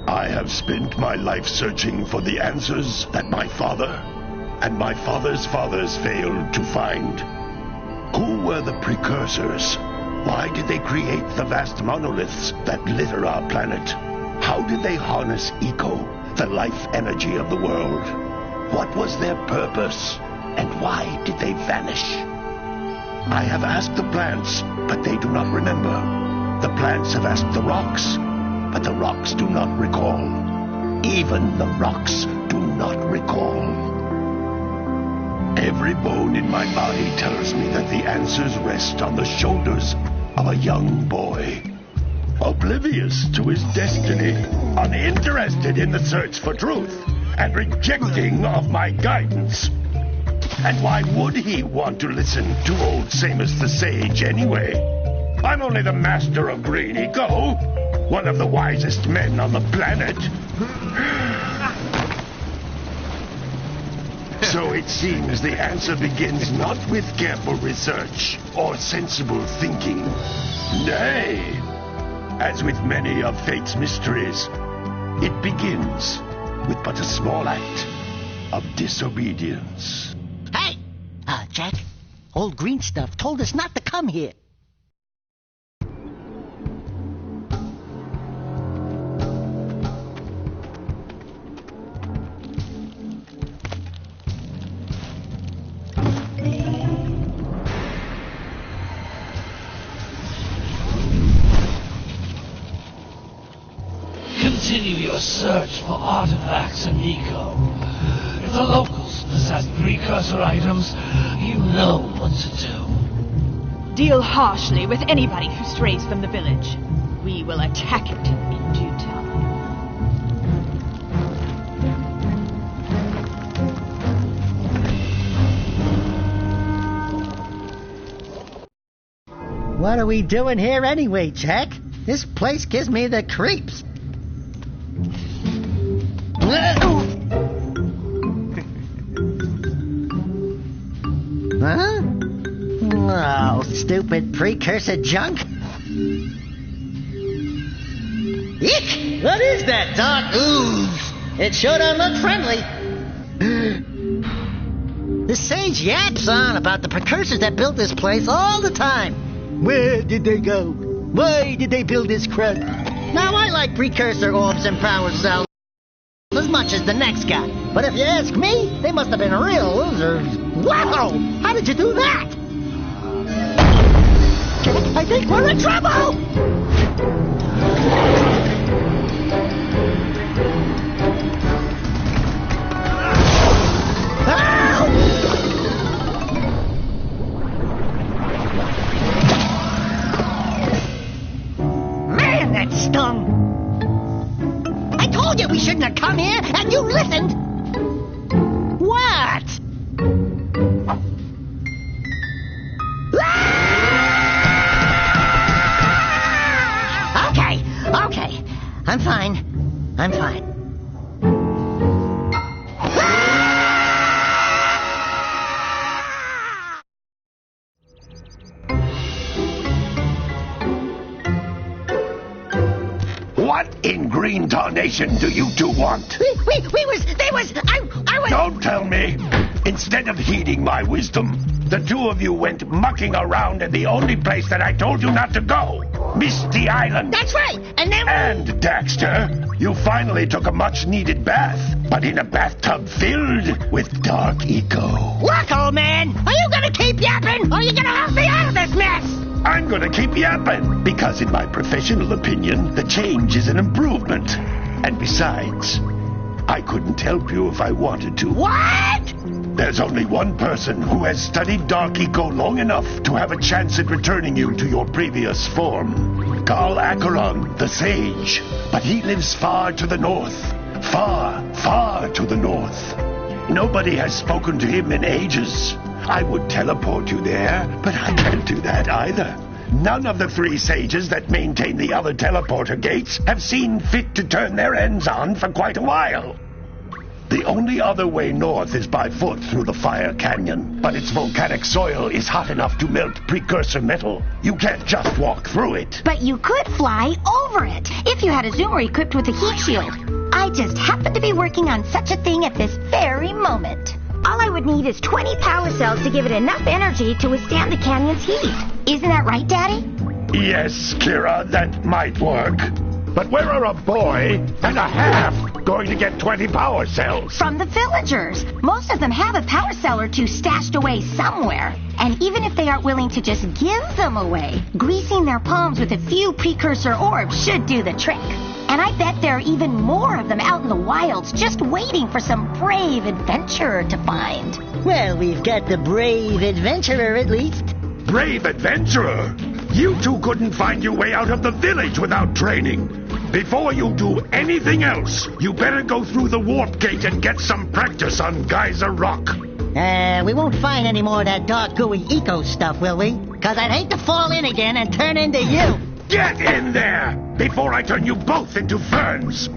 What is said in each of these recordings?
I have spent my life searching for the answers that my father and my father's fathers failed to find. Who were the precursors? Why did they create the vast monoliths that litter our planet? How did they harness eco, the life energy of the world? What was their purpose? And why did they vanish? I have asked the plants, but they do not remember. The plants have asked the rocks, but the rocks do not recall. Even the rocks do not recall. Every bone in my body tells me that the answers rest on the shoulders of a young boy. Oblivious to his destiny, uninterested in the search for truth, and rejecting of my guidance. And why would he want to listen to old Samus the Sage anyway? I'm only the master of green eco, one of the wisest men on the planet. So it seems the answer begins not with careful research or sensible thinking. Nay, as with many of fate's mysteries, it begins with but a small act of disobedience. Hey! Jack, old green stuff told us not to come here. Continue your search for artifacts and eco. If the locals possess precursor items, you know what to do. Deal harshly with anybody who strays from the village. We will attack it in due time. What are we doing here anyway, Jack? This place gives me the creeps. Huh? Oh, stupid precursor junk. Eek! What is that dark ooze? It sure don't look friendly. The sage yaps on about the precursors that built this place all the time. Where did they go? Why did they build this crud? Now, I like precursor orbs and power cells as much as the next guy. But if you ask me, they must have been real losers. Wow! How did you do that? I think we're in trouble! Man, that stung! I told you we shouldn't have come here, and you listened! What? Okay. I'm fine. What in green tarnation do you two want? I was... Don't tell me! Instead of heeding my wisdom, the two of you went mucking around in the only place that I told you not to go. Misty Island. That's right, and then... And, Daxter, you finally took a much-needed bath, but in a bathtub filled with dark eco. Look, old man, are you gonna keep yapping, or are you gonna help me out of this mess? I'm gonna keep yapping, because in my professional opinion, the change is an improvement. And besides, I couldn't help you if I wanted to. What? There's only one person who has studied Dark Eco long enough to have a chance at returning you to your previous form. Carl Acheron, the Sage. But he lives far to the north. Far, far to the north. Nobody has spoken to him in ages. I would teleport you there, but I can't do that either. None of the three sages that maintain the other teleporter gates have seen fit to turn their ends on for quite a while. The only other way north is by foot through the Fire Canyon, but its volcanic soil is hot enough to melt precursor metal. You can't just walk through it. But you could fly over it if you had a zoomer equipped with a heat shield. I just happen to be working on such a thing at this very moment. All I would need is 20 power cells to give it enough energy to withstand the canyon's heat. Isn't that right, Daddy? Yes, Kira, that might work. But where are a boy and a half going to get 20 power cells? From the villagers. Most of them have a power cell or two stashed away somewhere. And even if they aren't willing to just give them away, greasing their palms with a few precursor orbs should do the trick. And I bet there are even more of them out in the wilds just waiting for some brave adventurer to find. Well, we've got the brave adventurer at least. Brave adventurer? You two couldn't find your way out of the village without training. Before you do anything else, you better go through the warp gate and get some practice on Geyser Rock. We won't find any more of that dark gooey eco stuff, will we? 'Cause I'd hate to fall in again and turn into you. Get in there before I turn you both into ferns.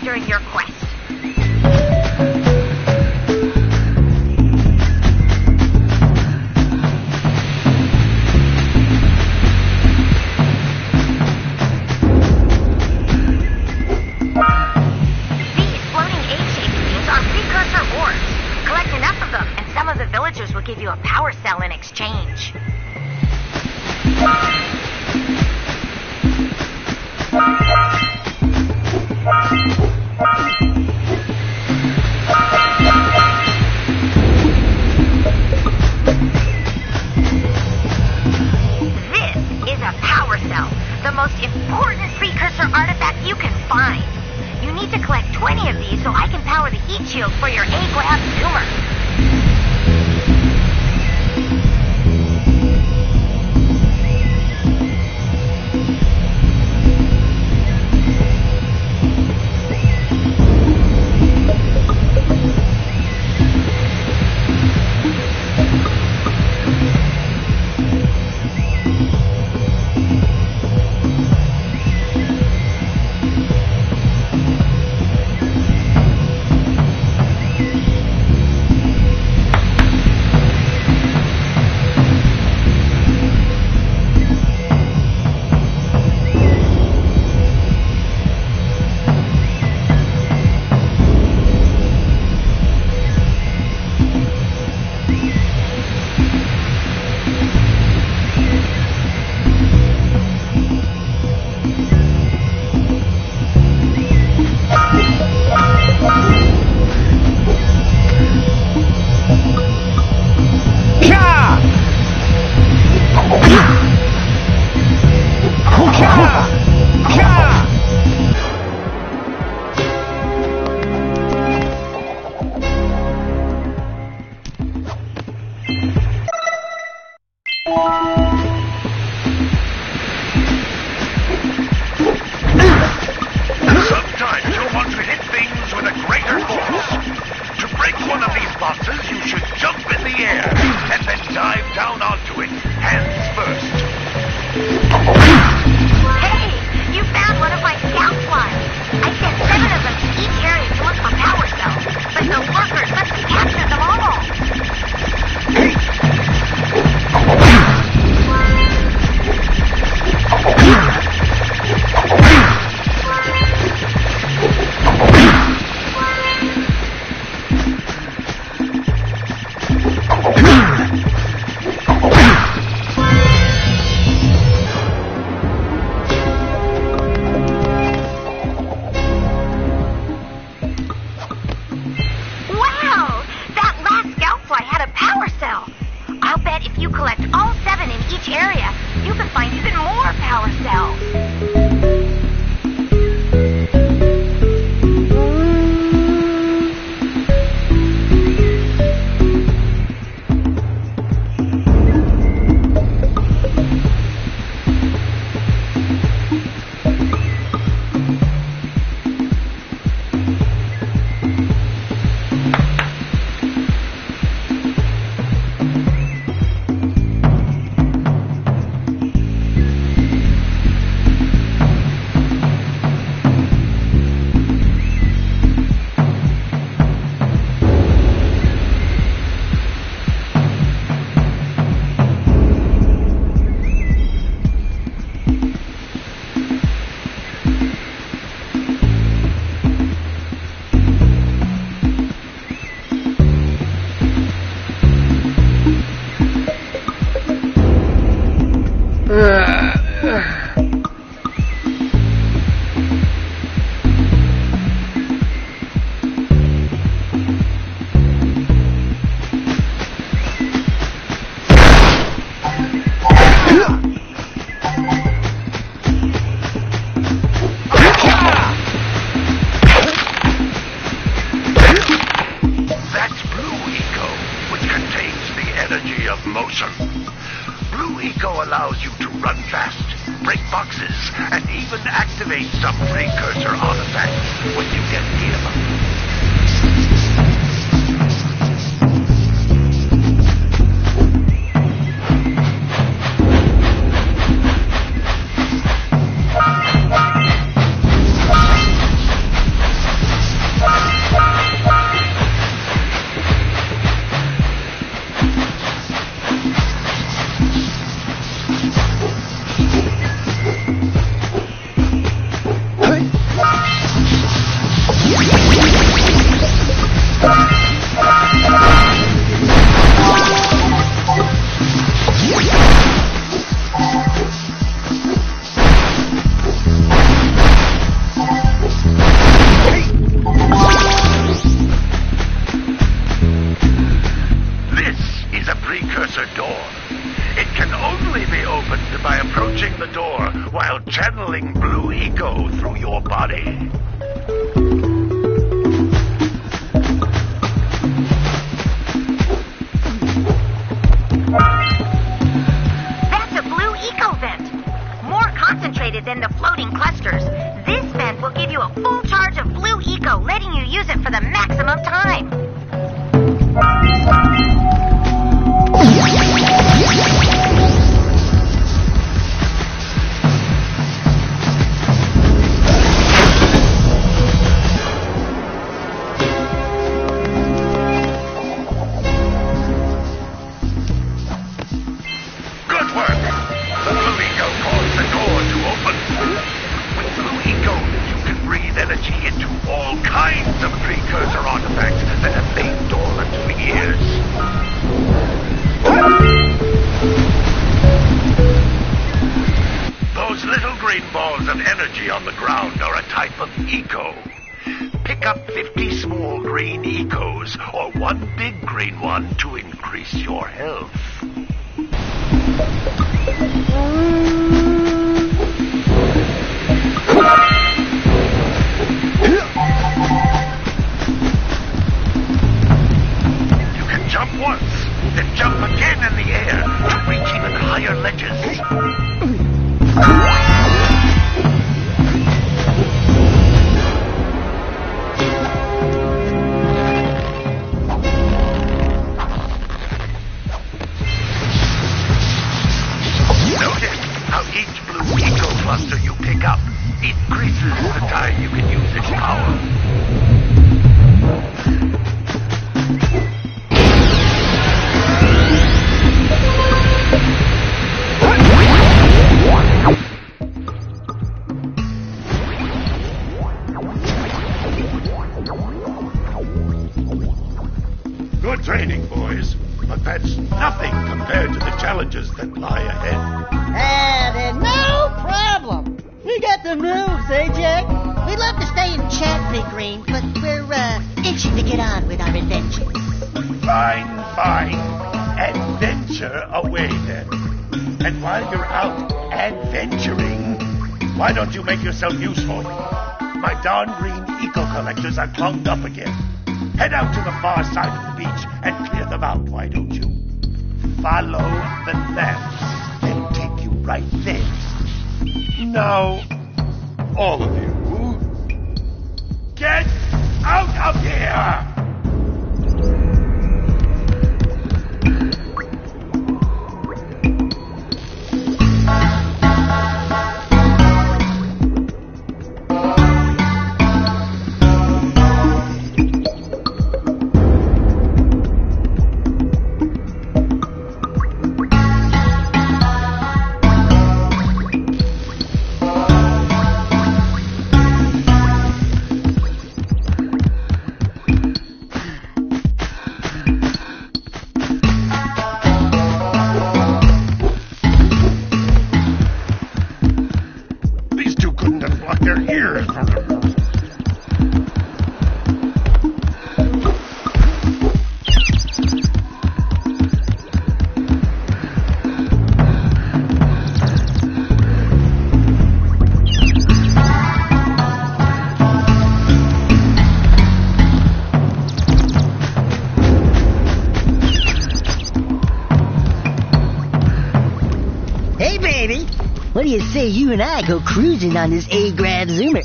During your quest. These floating egg-shaped things are precursor orbs. Collect enough of them, and some of the villagers will give you a power cell in exchange. The most important precursor artifact you can find. You need to collect 20 of these so I can power the heat shield for your A-Grab zoomer. motion. Blue Eco allows you to run fast, break boxes, and even activate some precursor artifacts when you get near them. While channeling Blue Eco through your body. That's a Blue Eco vent. More concentrated than the floating clusters. This vent will give you a full charge of Blue Eco, letting you use it for the maximum time. Of energy on the ground are a type of eco. Pick up 50 small green ecos or one big green one to increase your health. You can jump once, then jump again in the air to reach even higher ledges. Each Blue Eco cluster you pick up increases the time you can use its power. Good training, boys, but that's nothing compared to the challenges that lie ahead. And no problem. We got the moves, eh, Jack? We'd love to stay and chat, Big Green, but we're itching to get on with our adventure. Fine. Adventure away, then. And while you're out adventuring, why don't you make yourself useful? My darn green eco collectors are clogged up again. Head out to the far side of the beach and clear them out, why don't you? Follow the lamps. They'll take you right there. Now, all of you, get out of here! Hey, baby. What do you say you and I go cruising on this A-grad Zoomer?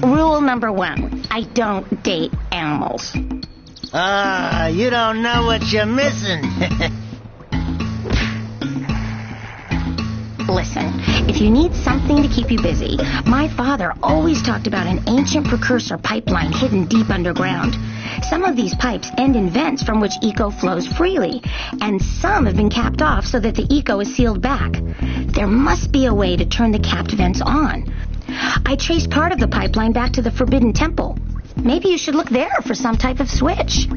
Rule number 1, I don't date animals. Ah, you don't know what you're missing. Listen, if you need something to keep you busy, my father always talked about an ancient precursor pipeline hidden deep underground. Some of these pipes end in vents from which eco flows freely, and some have been capped off so that the eco is sealed back. There must be a way to turn the capped vents on. I traced part of the pipeline back to the Forbidden Temple. Maybe you should look there for some type of switch.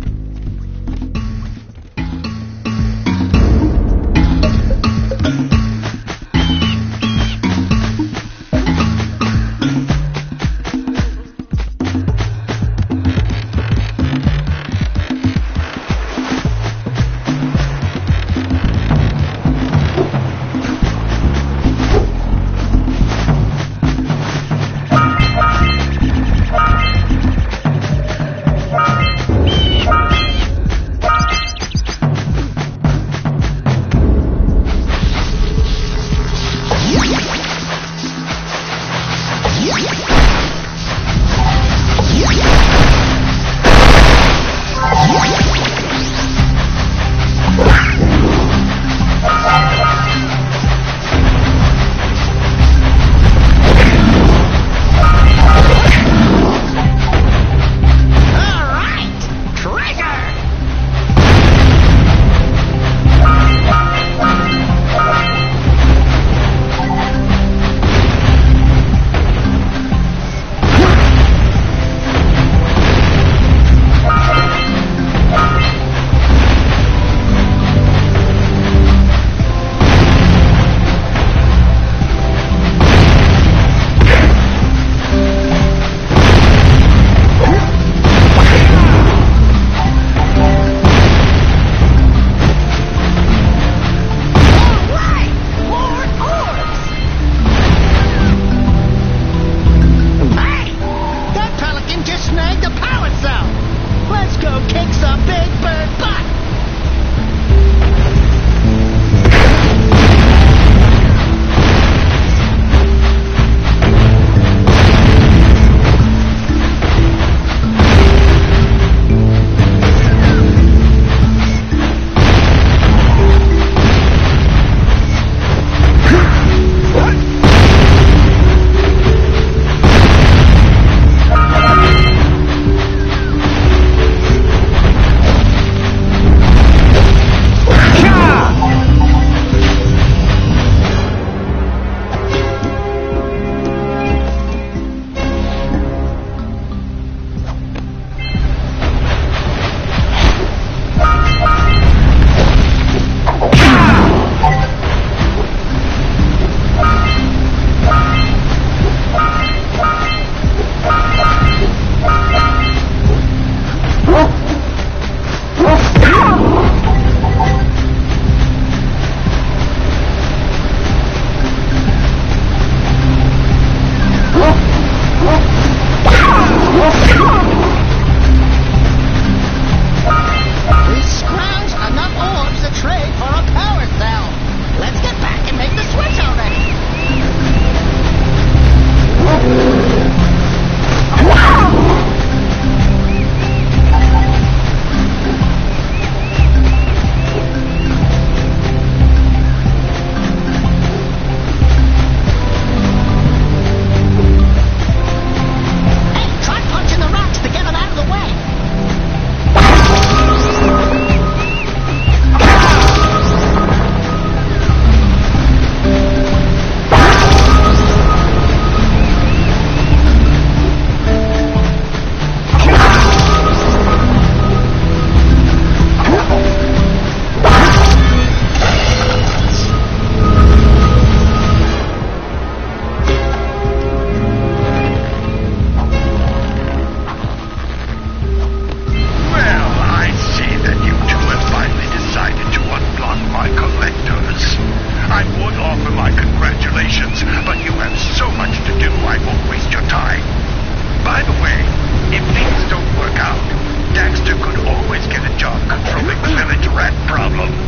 problem.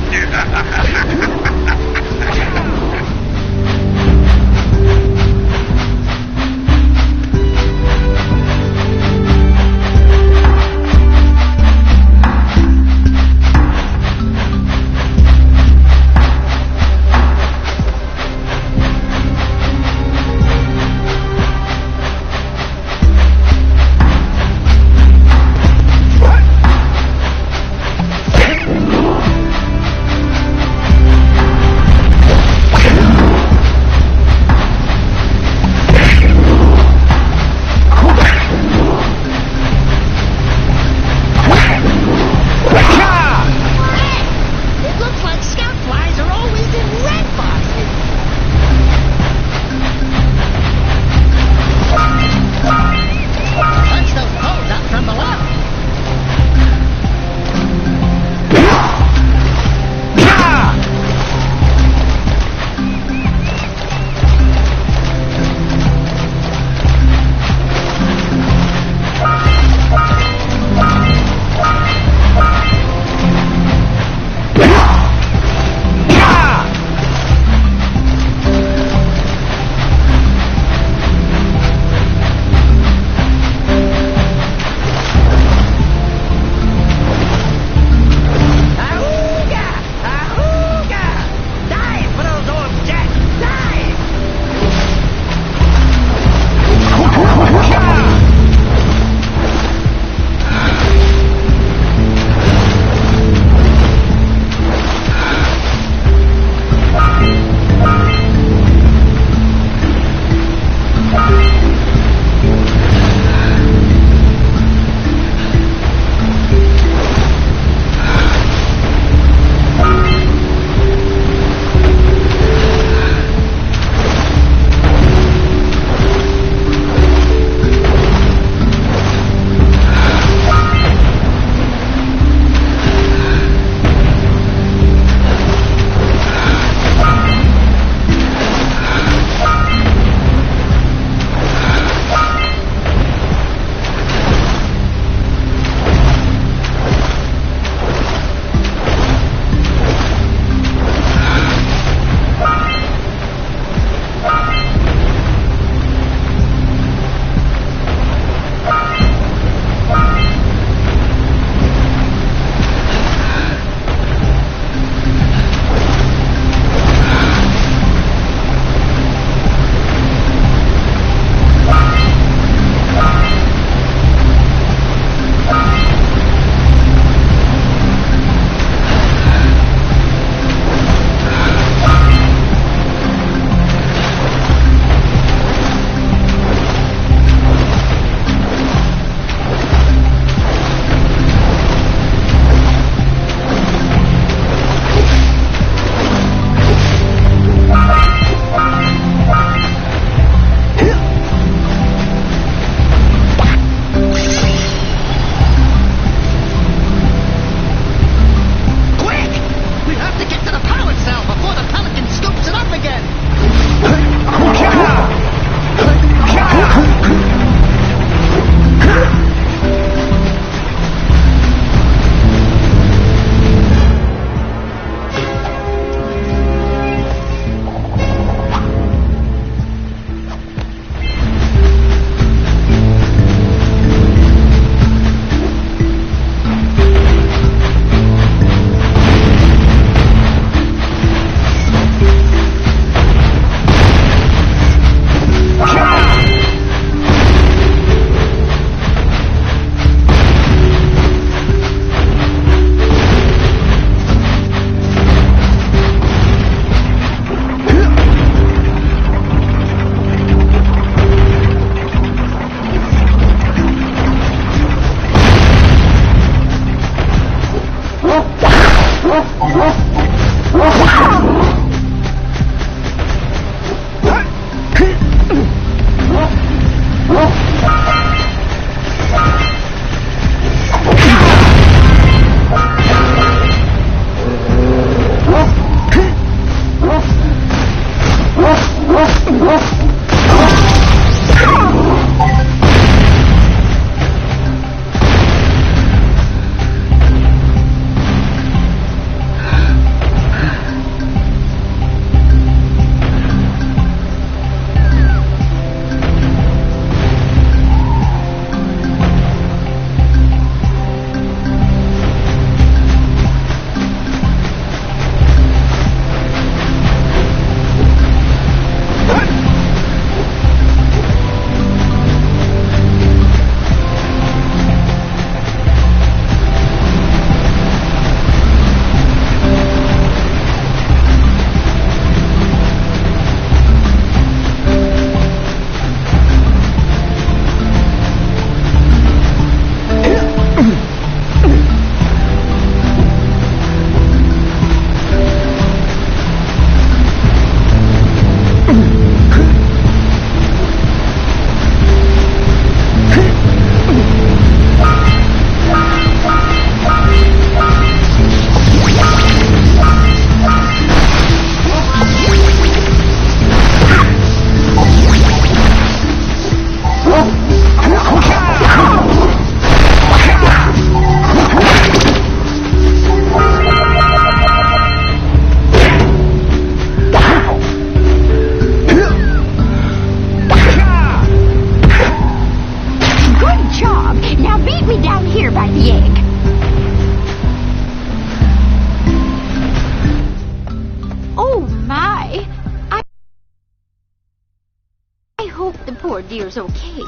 poor dear's okay.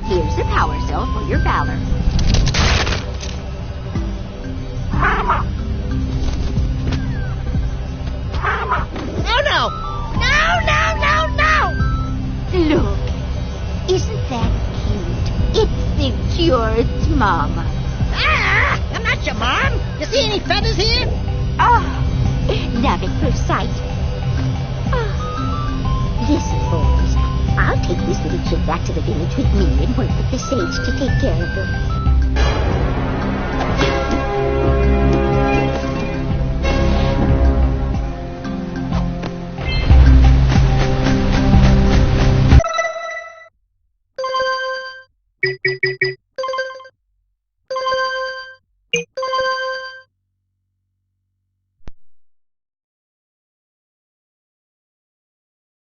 Here's a power cell for your valor. Oh, no! No, no, no, no! Look, isn't that cute? It thinks you're its mama. Ah! I'm not your mom! You see any feathers here? Oh, love at first sight. Oh. Listen, boys. I'll take this little kid back to the village with me and work with the sage to take care of her.